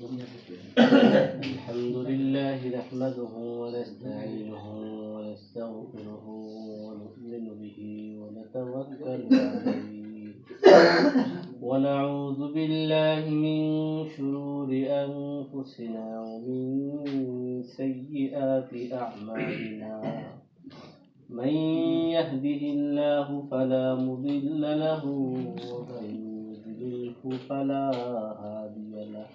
الحمد لله نحمده ونستعينه ونستغفره ونؤمن به ونتوكل عليه ونعوذ بالله من شرور أنفسنا ومن سيئات أعمالنا من يهده الله فلا مضل له ومن يضلله فلا هادي له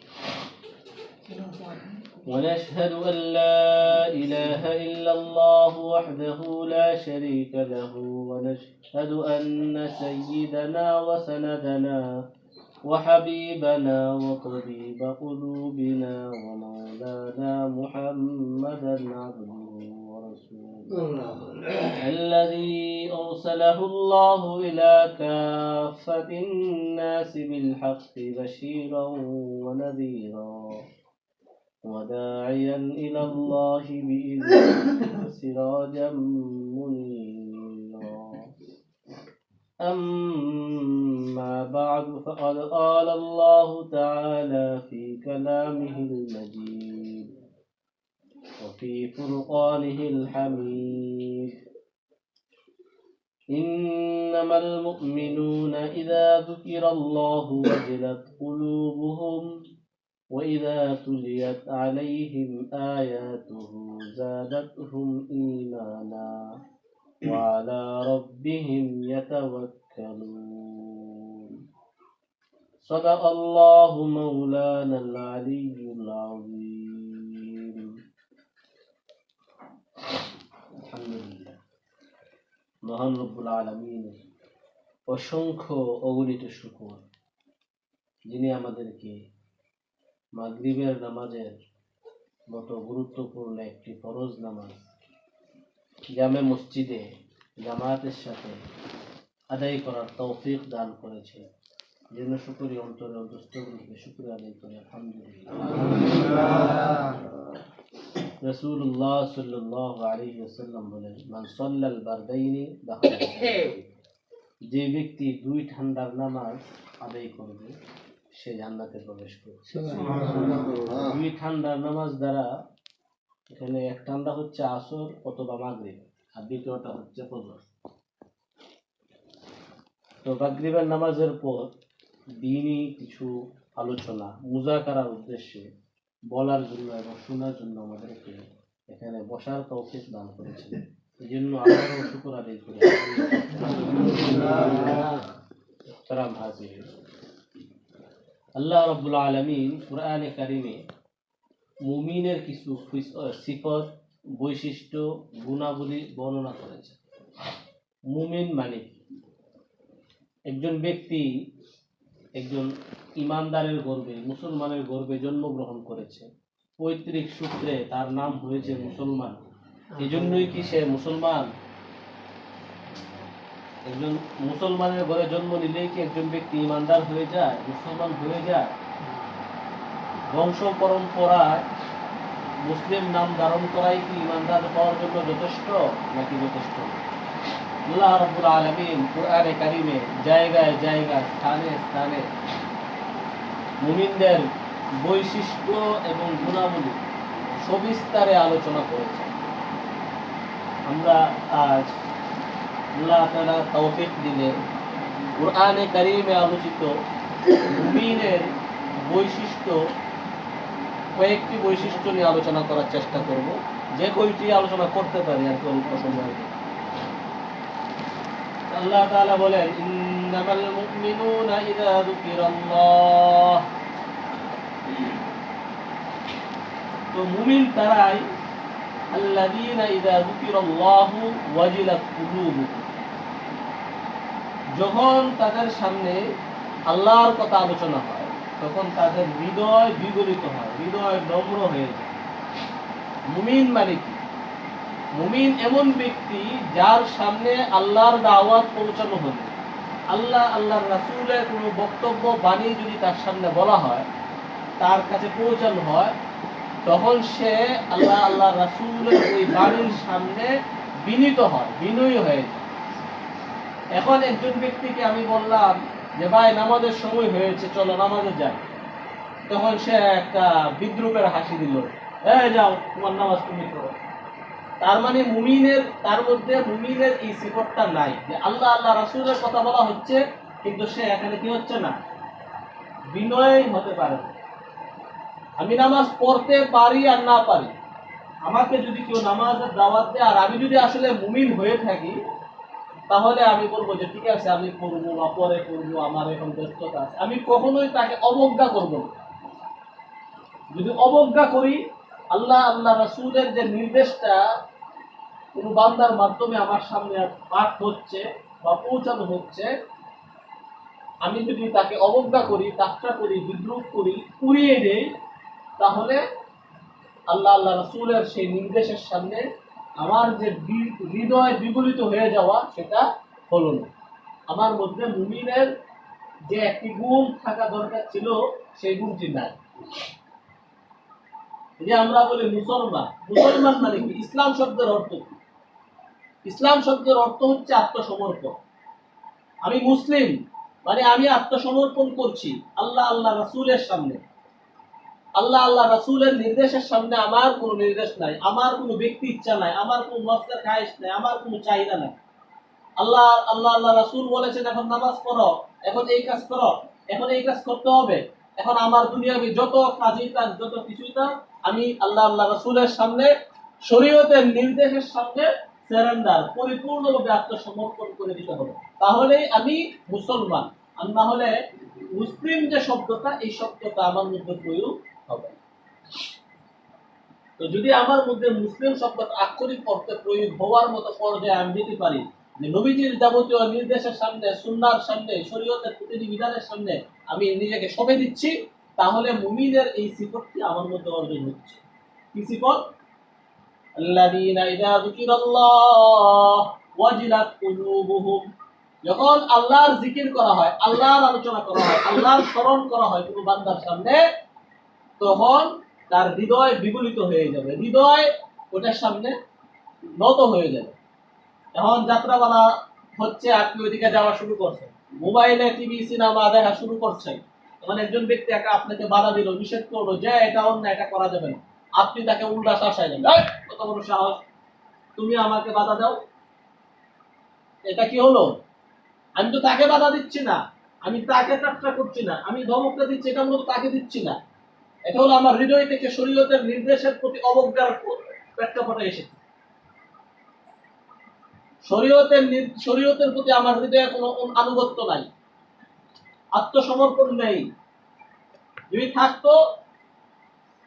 ونشهد أن لا إله إلا الله وحده لا شريك له ونشهد أن سيدنا وسندنا وحبيبنا وطبيب قلوبنا ومولانا محمدا عبده ورسوله الذي أرسله الله إلى كافة الناس بالحق بشيرا ونذيرا وداعيا إلى الله بإذنه سراجا منيرا أما بعد فقد قال الله تعالى في كلامه المجيد وفي فرقانه الحميد إنما المؤمنون إذا ذكر الله وجلت قلوبهم وإذا تليت عليهم آياته زادتهم إيمانا وعلى ربهم يتوكلون صدق الله مولانا العلي العظيم الحمد لله মহান রব্বুল আলামিনের অসংখ্য অগণিত শুকর যিনি আমাদেরকে মাগরিবের নামাজের মতো গুরুত্বপূর্ণ একটি ফরজ নামাজ জামে মসজিদে জামাতের সাথে আদায় করার তৌফিক দান করেছে। জন্য শুকরি অন্তরে অন্তস্থগুলিকে শুকরিয়া আদায় করে আলহামদুলিল্লাহ। রাসূলুল্লাহ সাল্লাল্লাহু আলাইহি ওয়াসাল্লাম বলেন, মান সাল্লাল বারদাইনি দাখালা, যে ব্যক্তি দুই ঠান্ডার নামাজ আদায় করবে সে জান্নাতে প্রবেশ করবে। দুই ঠান্ডার নামাজ দ্বারা এখানে এক ঠান্ডা হচ্ছে আসর অথবা মাগরিব আর দ্বিতীয়টা হচ্ছে ফজর। তো মাগরিবের নামাজের পর দিনই কিছু আলোচনা মুযাকারার উদ্দেশ্যে বলার জন্য এবং শোনার জন্য আমাদেরকে এখানে বসার তৌফিক দান করেছেন। এই জন্য আবারও শুকর আদায় করি। আল্লাহ রাব্বুল আলামিন কুরআনে কারিমে মুমিনের কিছু সিফত, বৈশিষ্ট্য, গুণাবলী বর্ণনা করেছে। মুমিন মানে একজন ব্যক্তি একজন ইমানদারের গর্ভে, মুসলমানের গর্ভে জন্মগ্রহণ করেছে, পৈতৃক সূত্রে তার নাম হয়েছে মুসলমান। এজন্যই কি সে মুসলমান? একজন মুসলমানের ঘরে জন্ম নিলেই কি একজন ব্যক্তি ইমানদার হয়ে যায়, মুসলমান হয়ে যায়? বংশ পরম্পরায় মুসলিম নাম ধারণ করাই কি ইমানদার হওয়ার জন্য যথেষ্ট নাকি যথেষ্ট? আল্লাহ রাব্বুল আলামিন কুরআনে কারিমে জায়গায় জায়গায় স্থানে স্থানে মুমিনদের বৈশিষ্ট্য এবং গুণাবলী সবিস্তারে আলোচনা করেছেন। আমরা আজ আল্লাহ তাআলা তৌফিক দিলে কুরআনে কারিমে আলোচিত মুমিনের বৈশিষ্ট্য, কয়েকটি বৈশিষ্ট্য নিয়ে আলোচনা করার চেষ্টা করব। যে কয়টি আলোচনা করতে পারি আর অল্প সময়। আল্লাহ তাআলা বলেন, ইন্নামাল মুমিনুনা ইযা যুকিরাল্লাহ, তো মুমিন তারাই আল্লাযীনা ইযা যুকিরাল্লাহু ওয়াজিলাত কুলুবুহুম, যখন তাদের সামনে আল্লাহর কথা আলোচনা হয় তখন তাদের হৃদয় বিগলিত হয়, হৃদয় নম্র হয়ে যায়। মুমিন মানে কি? মুমিন এমন ব্যক্তি যার সামনে আল্লাহর দাওয়াত পৌঁছানো হলে, আল্লাহর রাসূলের কোনো বক্তব্য বাণী যদি তার সামনে বলা হয়, তার কাছে পৌঁছানো হয়, তখন সে আল্লাহর রাসূলের ওই বাণীর সামনে বিনীত হয়, বিনয়ী হয়ে যায়। এখন একজন ব্যক্তিকে আমি বললাম যে ভাই নামাজের সময় হয়েছে, চলো নামাজে যাই, তখন সে একটা বিদ্রুপের হাসি দিল, যাও তোমার নামাজ তুমি করো। তার মানে তার মধ্যে মুমিনের এই সিফতটা নাই, যে আল্লাহ আল্লাহ রাসূলের কথা বলা হচ্ছে কিন্তু সে এখানে কি হচ্ছে না, বিনয় হতে পারে না। আমি নামাজ পড়তে পারি আর না পারি, আমাকে যদি কেউ নামাজের দাওয়াত দেয় আর আমি যদি আসলে মুমিন হয়ে থাকি, তাহলে আমি বলবো যে ঠিক আছে আমি করবো বা পরে করবো, আমার এখন ব্যস্ততা আছে। আমি কখনোই তাকে অবজ্ঞা করবো না। যদি অবজ্ঞা করি, আল্লাহ আল্লাহ রাসূলের যে নির্দেশটা কোন বান্দার মাধ্যমে আমার সামনে পাঠ হচ্ছে বা পৌঁছানো হচ্ছে, আমি যদি তাকে অবজ্ঞা করি, ঠাট্টা করি, বিদ্রুপ করি, উড়িয়ে দেই, তাহলে আল্লাহ আল্লাহ রাসূলের সেই নির্দেশের সামনে আমার যে হৃদয় বিগলিত হয়ে যাওয়া, সেটা হলো না। আমার মধ্যে মুমিনের যে একটি গুণ থাকা দরকার ছিল, সেই গুণটি নাই। যে আমরা বলি মুসলমান, মুসলমান মানে কি? ইসলাম শব্দের অর্থ কি? ইসলাম শব্দের অর্থ হচ্ছে আত্মসমর্পণ। আমি মুসলিম মানে আমি আত্মসমর্পণ করছি আল্লাহ আল্লাহ রাসূলের সামনে। আল্লাহ আল্লাহ রাসূলের নির্দেশের সামনে আমার কোনো নির্দেশ নাই, আমার কোনো ব্যক্তি ইচ্ছা নাই, আমার কোনো নফসের খায়েশ নাই, আমার কোনো চাহিদা নাই। আল্লাহ আল্লাহ আল্লাহ রাসূল বলেছেন এখন নামাজ পড়ো, এখন এই কাজ করো, এখন এই কাজ করতে হবে। এখন আমার দুনিয়াবি যত কাজই কাজ, যত কিছুই কাজ, আমি আল্লাহ আল্লাহ রাসূলের সামনে, শরীয়তের নির্দেশের সামনে সারেন্ডার, পরিপূর্ণভাবে আত্মসমর্পণ করে দিতে হবে। তাহলেই আমি মুসলমান। আর না হলে মুসলিম যে শব্দটা, এই শব্দটা আমার মধ্যে প্রয়োগ হবে। তো যদি আমার মধ্যে মুসলিম শব্দটা আক্ষরিক অর্থে প্রয়োগ হওয়ার মতো পর্যায়ে আমি যেতে পারি, যে নবীজির যাবতীয় নির্দেশের সামনে, সুন্নাহর সামনে, শরীয়তের প্রতিটি বিধানের সামনে আমি নিজেকে সঁপে দিচ্ছি, তাহলে মুমিনের এই সিফতটি আমার মধ্যে অর্জন হচ্ছে। কি সিফত? আল্লাযীনা ইযা যুকিরাল্লাহ ওয়াজিলাত কুলুবুহুম। যখন আল্লাহর জিকির করা হয়, আল্লাহর আলোচনা করা হয়, আল্লাহর স্মরণ করা হয় কোনো বান্দার সামনে, তখন তার হৃদয় বিগলিত হয়ে যাবে, হৃদয় ওটার সামনে নত হয়ে যাবে। এখন যাত্রাপালা হচ্ছে, আপনি ওইদিকে যাওয়া শুরু করছেন, মোবাইলে টিভি সিনেমা দেখা শুরু করছেন, তখন একজন ব্যক্তি আপনাকে বাধা দিল, নিষেধ করলো যে এটা অন্যায়, এটা করা যাবে না। আপনি তাকে উল্টা শাসায় দেন, কত বড় সাহস, তুমি আমাকে বাধা দাও। এটা কি হলো? আমি তো তাকে বাধা দিচ্ছি না, আমি তাকে ঠাট্টা করছি না, আমি ধমকটা দিচ্ছি, এটা মূলত তাকে দিচ্ছি না। এটা হলো আমার হৃদয় থেকে শরীয়তের নির্দেশের প্রতি অবজ্ঞার প্রেক্ষাপটে এসেছে। শরীয়তের প্রতি আমার হৃদয়ে কোনো আনুগত্য নাই, আত্মসমর্পণ নেই। যদি থাকতো,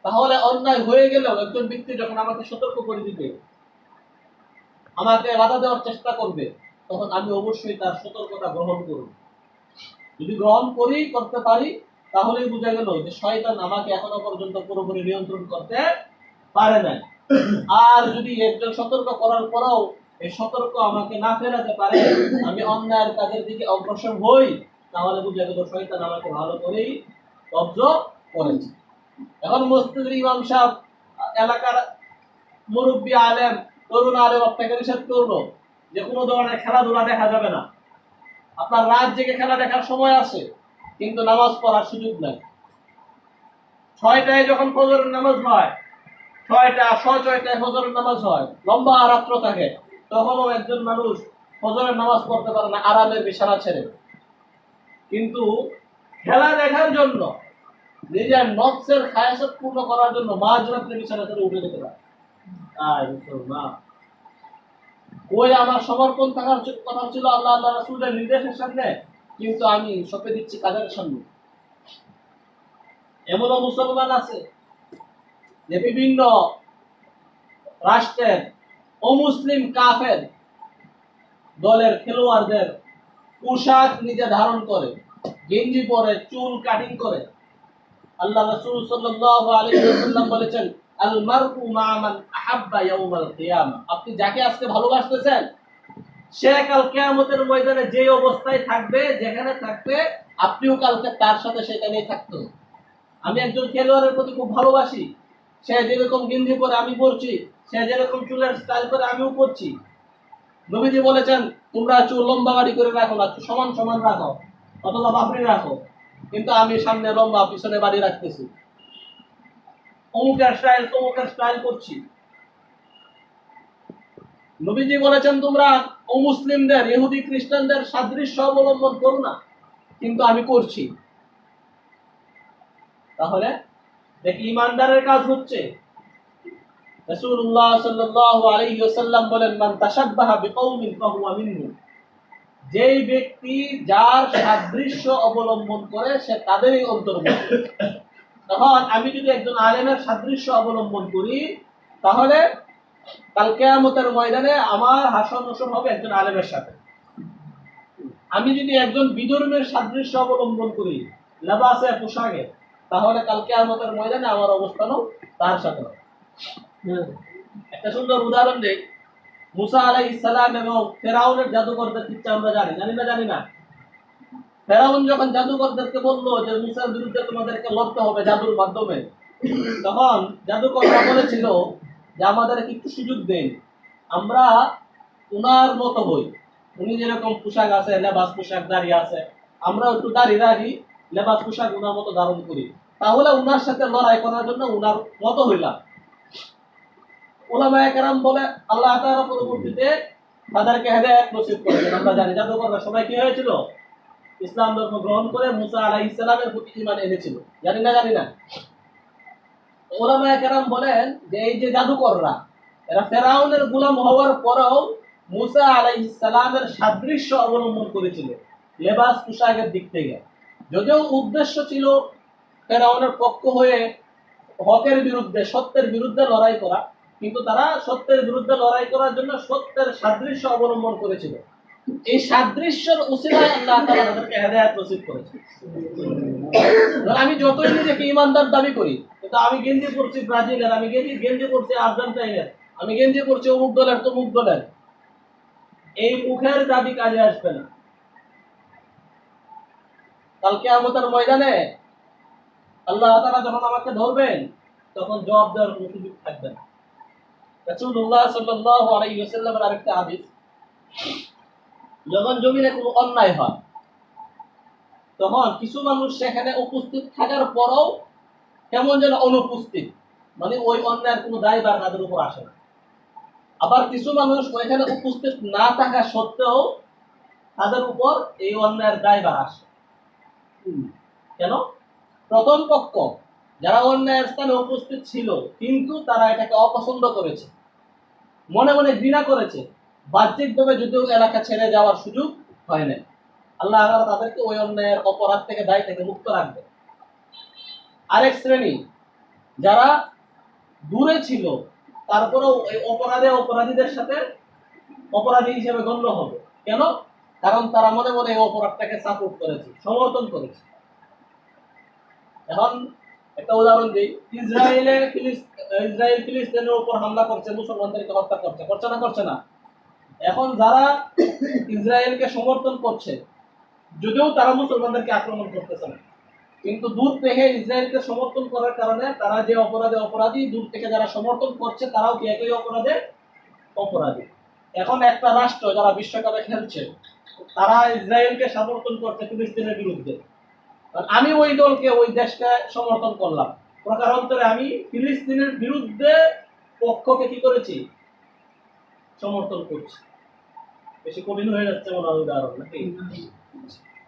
তাহলে অন্যায় হয়ে গেলেও একজন ব্যক্তি যখন আমাকে সতর্ক করে দিবে, আমাকে বাধা দেওয়ার চেষ্টা করবে, তখন আমি অবশ্যই তার সতর্কতা গ্রহণ করব। যদি গ্রহণ করতে পারি, তাহলেই বোঝা গেল যে শয়তান আমাকে এখনো পর্যন্ত পুরোপুরি নিয়ন্ত্রণ করতে পারে না। আর যদি একজন সতর্ক করার পরেও এই সতর্ক আমাকে না ফেরাতে পারে, আমি অন্যায়ের কাজের দিকে অগ্রসর হই, তাহলে বোঝা গেল শয়তান আমাকে ভালো করেই কব্জ করেছে। এখন মসজিদের ইমাম সাহেব, এলাকার মুরব্বী আলেম, তরুণ আলেম আপনাকে নিষেধ করলো যে কোনো ধরনের খেলাধুলা দেখা যাবে না, আপনার রাত জেগে খেলা দেখার সময় আছে কিন্তু নামাজ পড়ার সুযোগ নাই। 6টায় যখন ফজরের নামাজ হয়, 6:15 ফজরের নামাজ হয়, লম্বা রাত্র থাকে, তখনও একজন মানুষ ফজরের নামাজ পড়তে পারে না আরামের বিছানা ছেড়ে। কিন্তু খেলা দেখার জন্য, নিজের নফসের খায়াসাত পূর্ণ করার জন্য মাঝরাত্রে বিছানা ছেড়ে উঠে যেতে পারে। ওই আমার সমর্পণ থাকার কথা ছিল আল্লাহ আল্লাহ রাসূলের নির্দেশের সামনে, কিন্তু আমি সঁপে দিচ্ছি কাজের সামনে। এমনও মুসলমান আছে যে বিভিন্ন রাষ্ট্রের অমুসলিম কাফের দলের খেলোয়াড়দের পোশাক নিজে ধারণ করে, গেঞ্জি পরে, চুল কাটিং করে। আল্লাহ রাসূল সাল্লাল্লাহু আলাইহি ওয়াসাল্লাম বলেছেন, আল মারউ মা মান আহাব্বা ইয়াউমাল কিয়ামা। আপনি যাকে আজকে ভালোবাসতেছেন, সে কাল কিয়ামতের ময়দানে যে অবস্থায় থাকবে, যেখানে থাকবে, আপনিও কালকে তার সাথে সেখানেই থাকতে হবে। আমি একজন খেলোয়াড়ের প্রতি খুব ভালোবাসি, সে যেরকম গেঞ্জি পরে আমি পরছি, সে যেরকম চুলের স্টাইল করে আমিও পরছি। নবীজি বলেছেন তোমরা চুল লম্বা বাড়ি করে রাখো না, সমান সমান রাখো অথবা বাপড়ি রাখো, কিন্তু আমি সামনে লম্বা পিছনে বাড়ি রাখতেছি, অমুকের স্টাইল তমুকের স্টাইল করছি। নবীজি বলেছেন তোমরা অমুসলিমদের ইহুদি খ্রিস্টানদের সাদৃশ্য অবলম্বন করো না, কিন্তু আমি করছি। তাহলে দেখি ইমানদারের কাজ হচ্ছে। রাসূলুল্লাহ সাল্লাল্লাহু আলাইহি ওয়াসাল্লাম বলেন, মান তাশাব্বাহা বিকওমিন ফাহুয়া মিনহুম, যেই ব্যক্তি যার সাদৃশ্য অবলম্বন করে সে তাদেরই অন্তর্ভুক্ত। তখন আমি যদি একজন আলেমের সাদৃশ্য অবলম্বন করি, তাহলে কাল কিয়ামতের ময়দানে আমার হাসর নসর হবে একজন আলেমের সাথে। আমি যদি একজন বিধর্মের সাদৃশ্য অবলম্বন করি লেবাসে পোশাকে, তাহলে কাল কিয়ামতের ময়দানে আমার অবস্থানও তার সাথে হবে। একটা সুন্দর উদাহরণ দেই। মুসা আলাইহিস সালাম এবং ফেরাউনের জাদুকরদের কিচ্ছা আমরা জানি না। ফেরাউন যখন জাদুকরদেরকে বললো যে মুসার বিরুদ্ধে তোমাদেরকে লড়তে হবে জাদুর মাধ্যমে, তখন জাদুকররা বলেছিল যে আমাদেরকে একটু সুযোগ দেন, আমরা উনার মতো হই। উনি যেরকম পোশাক আছে, লেবাস পোশাক দাড়ি আছে, আমরা একটু দাড়ি রাখি, লেবাস পোশাক উনার মতো ধারণ করি, তাহলে উনার সাথে লড়াই করার জন্য উনার মতো হইলাম। উলামায়ে কেরাম বলে আল্লাহ তাআলা পরবর্তীতে তাদেরকে হেদায়েত নসিব করেছেন। আমরা জানি জাদুকররা সবাই কি হয়েছিল, ইসলাম ধর্ম গ্রহণ করে মুসা আলাইহিস সালামের প্রতি ঈমান এনেছিল। জানি না। উলামায়ে কেরাম বলেন যে এই যে জাদুকররা, এরা ফেরাউনের গোলাম হওয়ার পরেও মুসা আলাইহিস সালামের সাদৃশ্য অবলম্বন করেছিল লেবাস পোশাকের দিক থেকে। যদিও উদ্দেশ্য ছিল ফেরাউনের পক্ষ হয়ে হকের বিরুদ্ধে, সত্যের বিরুদ্ধে লড়াই করা, কিন্তু তারা সত্যের বিরুদ্ধে লড়াই করার জন্য সত্যের সাদৃশ্য অবলম্বন করেছিল। এই সাদৃশ্যের উসিলায় আল্লাহ তাআলা তাদেরকে হেদায়েত নসিব করেছেন। আমি যতই নিজেকে ইমানদার দাবি করি, কিন্তু আমি গেঞ্জি পরছি ব্রাজিলের, আমি গেঞ্জি পরছি আর্জেন্টাইনের, আমি গেঞ্জি পরছি অমুক দলের তমুক দলের, এই মুখের দাবি কাজে আসবে না। কাল কিয়ামতের ময়দানে আল্লাহ তাআলা যখন আমাকে ধরবেন, তখন জবাব দেওয়ার কোনো সুযোগ থাকবে না। রাসূলুল্লাহ সাল্লাল্লাহু আলাইহি ওয়াসাল্লামের আরেকটা হাদিস, যখন জমিনে কোনো অন্যায় হয়, তখন কিছু মানুষ সেখানে উপস্থিত থাকার পরেও কেমন যেন অনুপস্থিত, মানে ওই অন্যায়ের কোনো দায়ভার তাদের উপর আসে না। আবার কিছু মানুষ ওইখানে উপস্থিত না থাকা সত্ত্বেও তাদের উপর এই অন্যায়ের দায়ভার আসে। কেন? প্রথম পক্ষ যারা অন্যায়ের স্থানে উপস্থিত ছিল, কিন্তু তারা এটাকে অপছন্দ করেছে, মনে মনে ঘৃণা করেছে, বাহ্যিকভাবে যদিও এলাকা ছেড়ে যাওয়ার সুযোগ হয় না, আল্লাহ তাআলা তাদেরকে ওই অন্যায়ের অপরাধ থেকে, দায় থেকে মুক্ত রাখবে। আরেক শ্রেণী যারা দূরে ছিল, তারপরেও এই অপরাধীদের সাথে অপরাধী হিসেবে গণ্য হবে। কেন? কারণ তারা মনে মনে এই অপরাধটাকে সাপোর্ট করেছে, সমর্থন করেছে। এখন একটা উদাহরণ দিই। ইসরায়েল ফিলিস্তিনের উপর হামলা করছে, মুসলমানদেরকে হত্যা করছে না? এখন যারা ইসরায়েলকে সমর্থন করছে, যদিও তারা মুসলমানদেরকে আক্রমণ করতেছে না, কিন্তু দূর থেকে ইসরায়েলকে সমর্থন করার কারণে তারা যে অপরাধী, দূর থেকে যারা সমর্থন করছে তারাও কি একই অপরাধী। এখন একটা রাষ্ট্র যারা বিশ্বকাপে খেলছে, তারা ইসরায়েলকে সমর্থন করছে ফিলিস্তিনের বিরুদ্ধে, আমি ওই দলকে, ওই দেশকে সমর্থন করলাম, প্রকারান্তরে আমি ফিলিস্তিনের বিরুদ্ধে পক্ষকে কি করেছি, সমর্থন করছি। বেশি কঠিন হয়ে যাচ্ছে মনে হয় উদাহরণ, নাকি?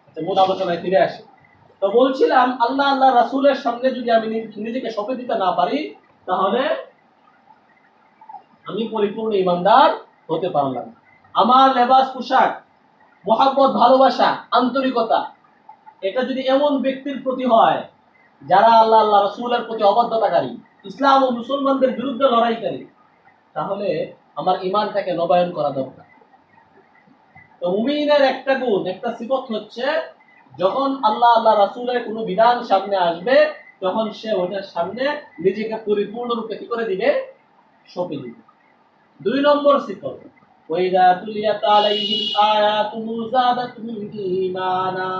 আচ্ছা, মূল আলোচনায় ফিরে আসি। তো বলছিলাম, আল্লাহ রাসূলের সামনে যদি আমি নিজেকে সঁপে দিতে না পারি, তাহলে আমি পরিপূর্ণ ঈমানদার হতে পারলাম। আমার লেবাস পোশাক, মহব্বত, ভালোবাসা, আন্তরিকতা, এটা যদি এমন ব্যক্তির প্রতি হয় যারা আল্লাহ রাসূলের প্রতি অবাধ্যতাকারী, ইসলাম ও মুসলমানদের বিরুদ্ধে লড়াইকারী, তাহলে আমার ঈমানটাকে নবায়ন করা দরকার। তো মুমিনের একটা গুণ, একটা সিফত হচ্ছে, যখন আল্লাহ রাসূলের কোনো বিধান সামনে আসবে, তখন সে ওটার সামনে নিজেকে পরিপূর্ণরূপে কি করে দিবে, সঁপে দিবে। 2 নম্বর সিফত, ওয়াইদা তুলিয়াত আলাইহিম আয়াতুহু যাদাতুহুম ঈমানা,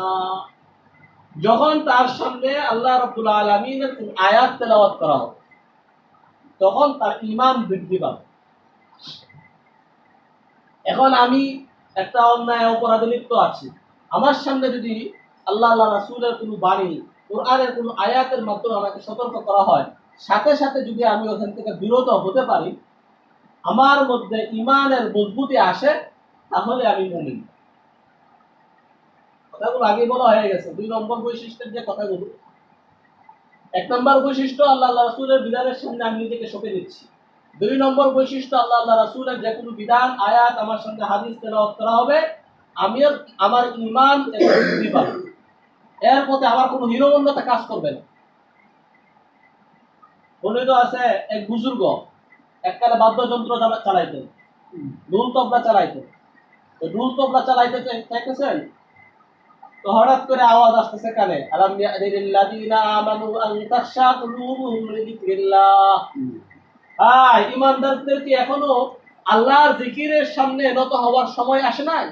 যখন তার সামনে আল্লাহ রাব্বুল আলামিনের কোন আয়াত তেলাওয়াত করা হবে, তখন তার ঈমান বৃদ্ধি পাবে। এখন আমি একটা অন্যায় অপরাধে লিপ্ত আছি, আমার সামনে যদি আল্লাহ রাসূলের কোনো বাণী, কোরআনের কোনো আয়াতের মাধ্যমে আমাকে সতর্ক করা হয়, সাথে সাথে যদি আমি ওখান থেকে বিরত হতে পারি, আমার মধ্যে ঈমানের মজবুতি আসে, তাহলে আমি মুমিন। কথাগুলো আগে বলা হয়ে গেছে। 2 নম্বর বৈশিষ্ট্যের যে কথাগুলো, 1 নম্বর বৈশিষ্ট্য আল্লাহ রাসূলের বিধানের সামনে আমি নিজেকে সঁপে দিচ্ছি। 2 নম্বর বৈশিষ্ট্য আল্লাহ রাসূলের যে কোনো বিধান, আয়াত আমার সামনে হাদিস তেলাওয়াত করা হবে, আমি আমার ঈমান এবং বৃদ্ধি পাবে। এর প্রতি আমার কোনো হীনমন্যতা কাজ করবে না। বর্ণিত আছে এক বুজুর্গ এককালে বাদ্যযন্ত্র চালাইতেন, ঢোল তবলা চালাইতেন। তো ঢোল তবলা চালাইতে চাইতেছেন, তো হঠাৎ করে আওয়াজ আসতেছে কানে, আলাম ইয়াদিল্লাযিনা আমানু আন তাখশা কুলুবুহুম লিযিকরিল্লাহ। ঈমানদারদের কি এখনো আল্লাহর জিকিরের সামনে নত হওয়ার সময় আসে নাই?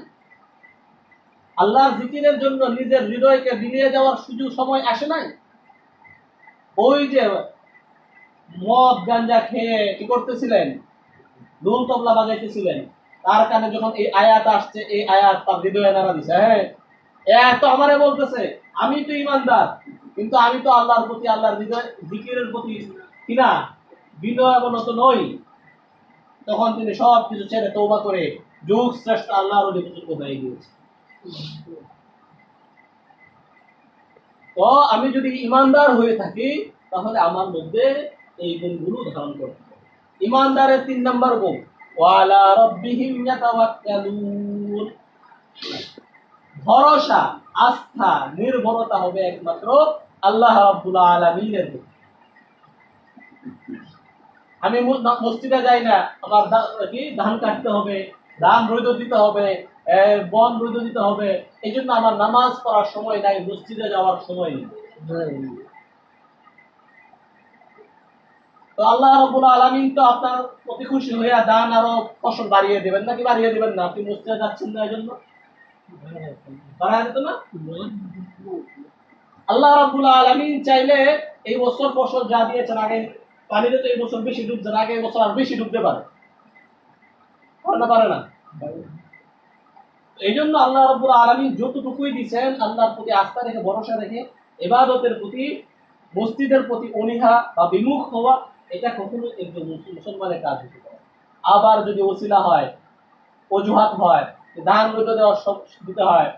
আল্লাহর জিকিরের জন্য নিজের হৃদয়কে বিলিয়ে দেওয়ার সুযোগ সময় আসে নাই? ওই যে মদ গাঞ্জা খেয়ে কি করতেছিলেন, ঢোল তবলা বাজাইতেছিলেন, তার কানে যখন এই আয়াত আসছে, এই আয়াত তার হৃদয়ে নাড়া দিছে। হ্যাঁ, এত আমারে বলতেছে আমি তো ইমানদার, কিন্তু আমি তো আল্লাহর প্রতি, আল্লাহর হৃদয় জিকিরের প্রতি কিনা বিনয়বনত নই। তখন তিনি সব কিছু ছেড়ে তওবা করে যুগ শ্রেষ্ঠ আল্লাহর ওলি বুজুর্গ হয়ে গিয়েছে। তো আমি যদি ইমানদার হয়ে থাকি, তাহলে আমার মধ্যে এই গুণগুলো ধারণ করতে হবে। ইমানদারের 3 নম্বর গুণ, ওয়ালা রাব্বিহিম ইয়াতাওয়াক্কালুন। ভরসা, আস্থা, নির্ভরতা হবে একমাত্র আল্লাহ রাব্বুল আলামিনের উপর। আমি মসজিদে যাই না, আমার কি ধান কাটতে হবে, ধান রোদ দিতে হবে, বন রোদ দিতে হবে, এই জন্য আমার নামাজ পড়ার সময় নাই, মসজিদে যাওয়ার সময় নেই। তো আল্লাহ রাব্বুল আলামিন তো আপনার প্রতি খুশি হইয়া দান আরো ফসল বাড়িয়ে দেবেন, নাকি বাড়িয়ে দেবেন না? আপনি মসজিদে যাচ্ছেন না, এই জন্য বাড়ায় দিত না? আল্লাহ রাব্বুল আলামিন চাইলে এই বছর ফসল যা দিয়েছেন, আগে পানিতে তো এই বছর বেশি ডুবছে, আগে এই বছর আর বেশি ডুবতে পারে, পারে না? এই জন্য আল্লাহ রাব্বুল আলামিন যতটুকুই দিয়েছেন, আল্লাহর প্রতি আস্থা রেখে, ভরসা রেখে, ইবাদতের প্রতি, মসজিদের প্রতি অনীহা বা বিমুখ হওয়া, এটা কখনো একজন মুসলমানের কাজ হতে পারে। আবার যদি ওসিলা হয়, অজুহাত হয়, ধান রোদে দেওয়ার সব দিতে হয়,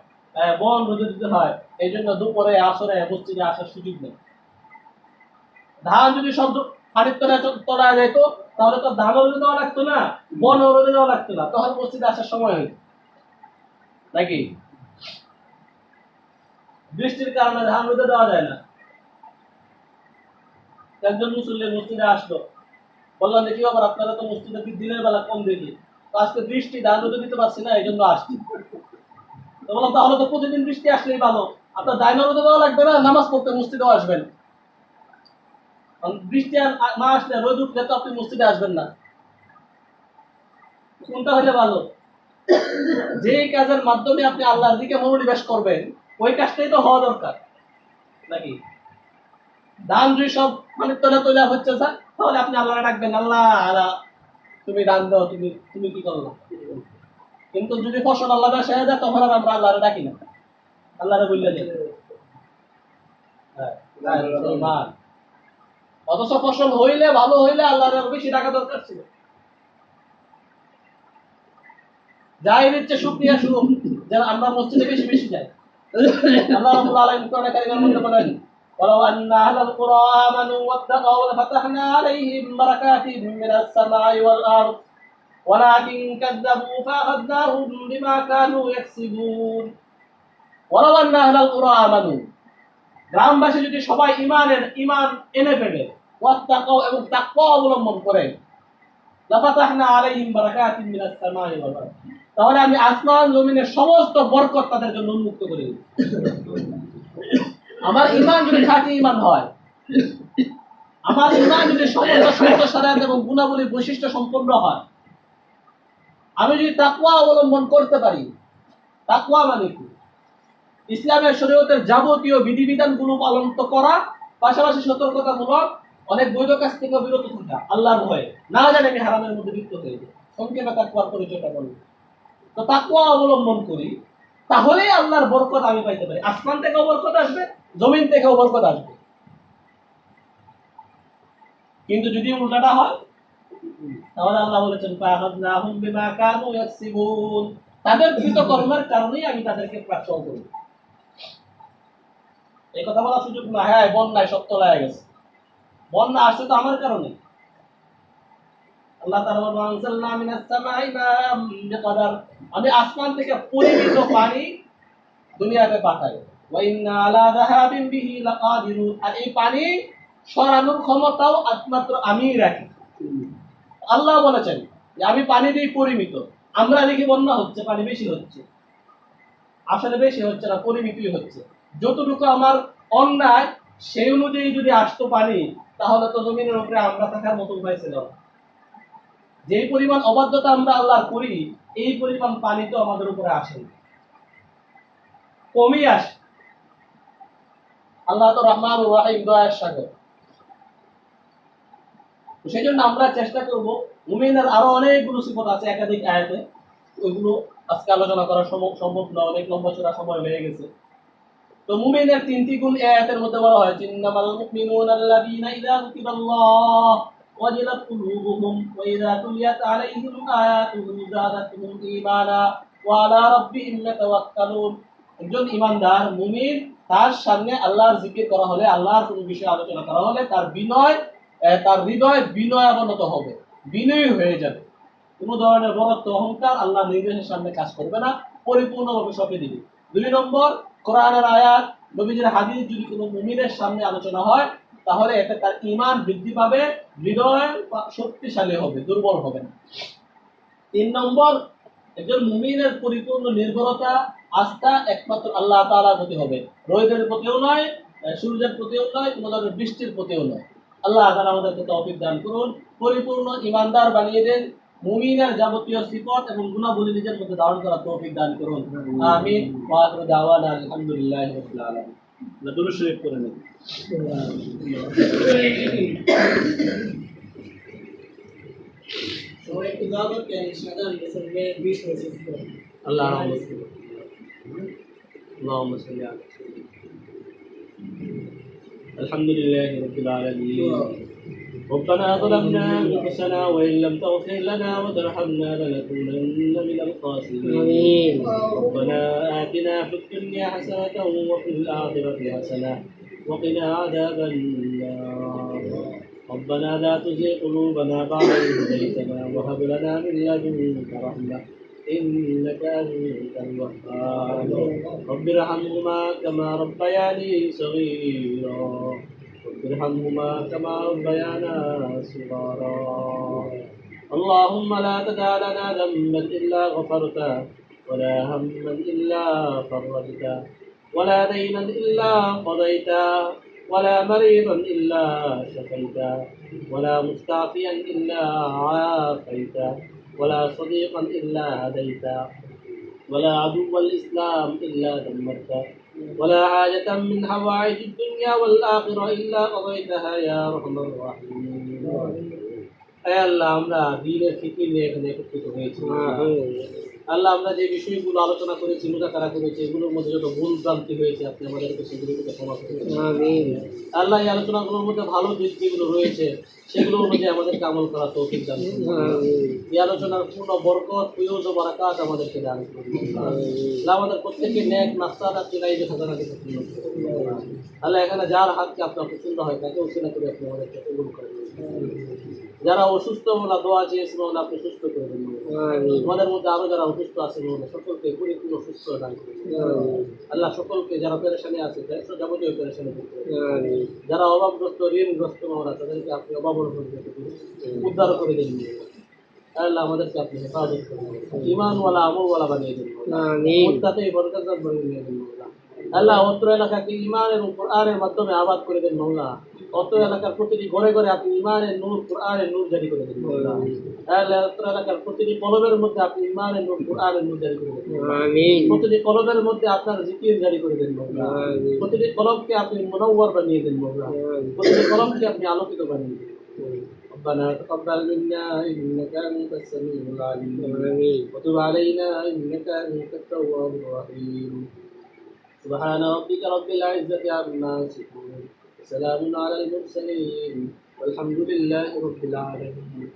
বন রোদে দিতে হয়, এই জন্য দুপুরে আসরে মসজিদে আসার সুযোগ নেই। ধান যদি সব পানির তলায় যেত, তাহলে তো ধান রোদে দেওয়া লাগতো না, বন রোদে দেওয়া লাগতো না, তখন মসজিদে আসার সময় হইত নাকি? বৃষ্টির কারণে ধান রোদে দেওয়া যায় না। একজন মুসল্লি মসজিদে আসলো, বললাম যে কি ব্যাপার, আপনারা তো মসজিদে দিনের বেলা কম দেখি, তো আজকে বৃষ্টি, ধান রোদে দিতে পারছি না, এই জন্য আসছি। তো বললাম তাহলে তো প্রতিদিন বৃষ্টি আসলেই ভালো, আপনার দায়না রোদে দেওয়া লাগবে না, নামাজ পড়তে মসজিদেও আসবেন। বৃষ্টি আর না আসলে, রোদ উঠলে তো আপনি মসজিদে আসবেন না। কোনটা হলে ভালো? যে কাজের মাধ্যমে আপনি আল্লাহর দিকে মনোনিবেশ করবেন, ওই কাজটাই তো হওয়া দরকার নাকি? দান যদি সব মানে তোলা হচ্ছে স্যার, তাহলে আপনি আল্লাহরে ডাকবেন, আল্লাহ আল্লাহ তুমি দান দাও, তুমি তুমি কি করলো। কিন্তু যদি ফসল আল্লাহ শেষ যায়, তখন আর আমরা আল্লাহরে ডাকি না, আল্লাহরে বললে দেন। অথচ ফসল হইলে, ভালো হইলে আল্লাহর বেশি টাকা দরকার ছিল। যাই দিচ্ছে শুকরিয়া শুরু, যেন আমরা মসজিদে বেশি বেশি যাই। আল্লাহ রাব্বুল আলামিন কোরআনে কারীমের মধ্যে বলেন, ওয়ালাউ আন্না আহলাল কুরা আমানু ওয়াত্তাকাউ লাফাতাহনা আলাইহিম বারাকাতিম মিনাস সামাই ওয়াল আরদ ওয়ালাকিন কাযযাবু ফাআখাযনাহুম বিমা কানু ইয়াকসিবুন। ওয়ালাউ আন্না আহলাল কুরা আমানু, গ্রামবাসী যদি সবাই ঈমান এনে ফেলে, ওয়াত্তাকাউ এবং তাকওয়া অবলম্বন করে, লাফাতাহনা আলাইহিম বারাকাতিম মিনাস সামাই ওয়াল আরদ, তাহলে আমি আসমান জমিনের সমস্ত বরকত তাদের জন্য উন্মুক্ত করে দিই। আমার ঈমান যদি খাঁটি ঈমান হয়, আমার ঈমান যদি সমস্ত শরীয়ত এবং গুণাবলী বৈশিষ্ট্য সম্পন্ন হয়, আমি যদি তাকওয়া অবলম্বন করতে পারি। তাকওয়া মানে কি? ইসলামের শরীয়তের যাবতীয় বিধিবিধানগুলো পালন করা, পাশাপাশি সতর্কতামূলক অনেক বৈধ কাজ থেকে বিরত থাকা, আল্লাহর ভয়ে, না জানি আমি হারামের মধ্যে লিপ্ত হয়ে যাই। সংক্ষেপে তাকওয়ার পরিচয়টা বলি। তো তাকওয়া অবলম্বন করি, তাহলেই আল্লাহর বরকত আমি পাইতে পারি। আসমান থেকেও বরকত আসবে, জমিন থেকেও বরকত আসবে। কিন্তু যদি উল্টাটা হয়, তাহলে আল্লাহ বলেছেন ফাআখাযনাহুম বিমা কানু ইয়াকসিবুন, তাদের কৃতকর্মের কারণেই আমি তাদেরকে প্রাপ্ত করব। এই কথা বলার সুযোগ না। হ্যাঁ, বন্যায় সব তলায় গেছে, বন্যা আসছে তো আমার কারণে। আল্লাহ তাআলা বলেন আনজালনা মিনাস সামাই মাআম বিকদার, আমি আসমান থেকে পরিমিত পানি দুনিয়াতে পাঠাই। ওয়া ইন্না আলা যাহাবিন বিহি লাকাদিরুন, আর এই পানি সরানোর ক্ষমতাও একমাত্র আমিই রাখি। আল্লাহ বলেছেন যে আমি পানি দিই পরিমিত। আমরা দেখি বন্যা হচ্ছে, পানি বেশি হচ্ছে। আসলে বেশি হচ্ছে না, পরিমিতই হচ্ছে। যতটুকু আমার অন্যায় সেই অনুযায়ী যদি আসতো পানি, তাহলে তো জমিনের উপরে আমরা থাকার মতো উপায় ছিল না। যেই পরিমাণ অবাধ্যতা আমরা আল্লাহর করি, এই পরিমাণ পানি তো আমাদের উপরে আসে না, কমই আসে। আল্লাহ তো রহমান ও রাহিম, দয়ার সাগর। সেই জন্য আমরা চেষ্টা করব, মুমিনের আরো অনেকগুলো সিফত আছে একাধিক আয়াতে, ওইগুলো আজকে আলোচনা করা সম্ভব না, অনেক লম্বা চড়া সময় হয়ে গেছে। তো মুমিনের তিনটি গুণ এই আয়াতের মধ্যে বলা হয়েছে, ইন্নামাল মুমিনুনা আল্লাযীনা ইযা যুকিরাল্লাহ ওয়াজিলাত কুলুবুহুম ওয়া ইযা তুলিয়াত আলাইহিম আয়াতুহু যাদাতুহুম ঈমানা ওয়া আলা রাব্বিহিম ইয়াতাওয়াক্কালুন। একজন ঈমানদার মুমিন, তার সামনে আল্লাহর জিকির করা হলে, আল্লাহর কোনো বিষয় আলোচনা করা হলে তার হৃদয় বিনয়াবনত হবে, বিনয়ী হয়ে যাবে। কোনো ধরনের বড়ত্ব অহংকার আল্লাহর নির্দেশের সামনে কাজ করবে না, পরিপূর্ণভাবে সঁপে দিবে। 2 নম্বর, কোরআনের আয়াত, নবীজির হাদিস যদি কোনো মুমিনের সামনে আলোচনা হয়, তাহলে এতে তার ঈমান বৃদ্ধি পাবে, হৃদয় শক্তিশালী হবে, দুর্বল হবে না। 3 নম্বর, একজন মুমিনের পরিপূর্ণ নির্ভরতা, আস্থা একমাত্র আল্লাহ তাআলার প্রতি হবে। রোদের প্রতিও নয়, সূর্যের প্রতিও নয়, কোনো ধরনের বৃষ্টির প্রতিও নয়। আল্লাহ তাআলা আমাদেরকে তৌফিক দান করুন, পরিপূর্ণ ঈমানদার বানিয়ে দেন, মুমিনের যাবতীয় সিফত এবং গুণাবলী নিজের মধ্যে ধারণ করার তৌফিক দান করুন। আমিন। ওয়া আখিরু দাওয়ানা আলহামদুলিল্লাহি রাব্বিল আলামিন। দুরূদ শরীফ পড়ে নিন। সবাই একটু দোয়া করতেন, সাধারণ বছরে 20 বছর পর আল্লাহ রহমত করুন। اللهم صل على سيدنا الحمد لله رب العالمين. ربنا ظلمنا أنفسنا وإن لم تغفر لنا وترحمنا لنكونن من الخاسرين. ربنا آتنا في الدنيا حسنة وفي الآخرة حسنة وقنا عذاب النار. ربنا لا تزغ قلوبنا بعد إذ هديتنا وهب لنا من لدنك رحمة إنك أنت الوهاب. رب ارحمهما كما ربياني صغيرا رب ارحمهما كما ربيانا صغارا. اللهم لا تدع لنا ذنبا إلا غفرته ولا هما إلا فرجته ولا دينا إلا قضيته ولا مريضا إلا شفيته ولا مستعفيا إلا عافيته ولا صديقا إلا هديته ولا عدو الإسلام إلا دمرته ولا حاجة من حوائج الدنيا والآخرة إلا قضيتها يا أرحم الراحمين. أي الله আমরা দ্বীনের ফিকির নিয়ে এখানে একত্রিত হয়েছি। আল্লাহ, আমরা যে বিষয়গুলো আলোচনা করেছি, মুযাকারা করেছি, এগুলোর মধ্যে যত ভুল ভ্রান্তি হয়েছে আপনি আমাদেরকে সেগুলোকে ক্ষমা করুন। আমিন। আল্লাহ, এই আলোচনাগুলোর মধ্যে ভালো দিক যেগুলো রয়েছে সেগুলো অনুযায়ী আমাদেরকে আমল করা তৌফিক দান করুন। আমিন। এই আলোচনার পূর্ণ বরকত, ফয়জ ও বারাকাত আমাদেরকে দান করুন। আল্লাহ, আমাদের প্রত্যেককে নেক মাকসাদ চিনাইবে খাজানা দিতে পূর্ণ করুন। আল্লাহ, এখানে যার হাতকে আপনার পছন্দ হয় তাকে উসিলা করে আপনি আমাদেরকে কবুল করে নিন। যারা অসুস্থ ওরা দোয়া চেয়েছিল, ওরা আপনি সুস্থ করে দিন। আমাদের মধ্যে আরো যারা অসুস্থ আছে সকলকে পরিপূর্ণ সুস্থ দান করুন। আল্লাহ, সকলকে যারা পেরেশানি আছে যাবতীয় পেরেশানি করুন। যারা অভাবগ্রস্ত, ঋণগ্রস্ত ওরা, তাদেরকে আপনি অভাব উদ্ধার করে দিন। আল্লাহ, আমাদেরকে আপনি হেফাজত করুন, ঈমানওয়ালা আমলওয়ালা বানিয়ে দিন। মুত্তাকি বরকতদার বানিয়ে দিন। আল্লাহ, অত্র এলাকাকে ঈমান এবং কোরআনের মাধ্যমে আবাদ করে দেন। মওলা, অত্র এলাকার প্রতিটি ঘরে ঘরে আপনি ঈমানের নূর, কোরআনের নূর জারি করে দেন। মওলা, আল্লাহ, অত্র এলাকার প্রতিটি কলবের মধ্যে আপনি ঈমানের নূর, কোরআনের নূর জারি করে দেন। আমিন। প্রতিটি কলবের মধ্যে আপনার জিকির জারি করে দেন। মওলা, প্রতিটি কলবকে আপনি মুনাওয়ার বানিয়ে দেন। মওলা, প্রতিটি কলবকে আপনি আলোকিত বানিয়ে দেন। ربنا تقبل منا إنك أنت السميع العليم وتب علينا إنك أنت التواب الرحيم سبحان ربك رب العزة عما يصفون وسلام على المرسلين والحمد لله رب العالمين